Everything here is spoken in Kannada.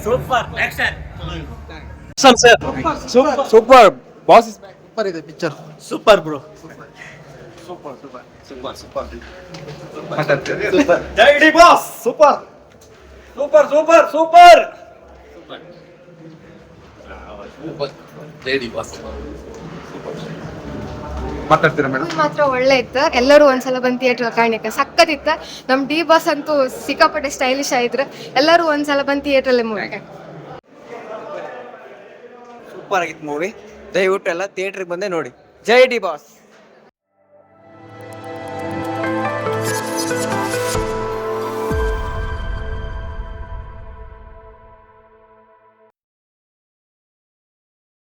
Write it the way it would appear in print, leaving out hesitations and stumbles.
Super action super boss super ಇದೆ ಪಿಕ್ಚರ್. Super bro. ಜೈ D boss. Super super super super. ಮಾತಾಡ್ತೀರಾ ಮೇಡಮ್? ಮಾತ್ರ ಒಳ್ಳೆ ಇತ್ತು. ಎಲ್ಲರೂ ಒಂದ್ಸಲ ಬಂದು ಥಿಯೇಟರ್ ಕಾಣಕ್ಕೆ ಸಕ್ಕತ್ತಿತ್ತು. ನಮ್ ಡಿ ಬಾಸ್ ಅಂತೂ ಸಿಕ್ಕಾಪಟ್ಟೆ ಸ್ಟೈಲಿಶ್ ಆಯ್ತು. ಎಲ್ಲರೂ ಒಂದ್ಸಲ ಬಂದು ಥಿಯೇಟರ್ ಮೂವಿ. ಸೂಪರ್ ಆಗಿತ್ತು ಮೂವಿ. ದಯವಿಟ್ಟು ಎಲ್ಲ ಥಿಯೇಟರ್ಗೆ ಬಂದೇ ನೋಡಿ. ಜೈ ಡಿ ಬಾಸ್.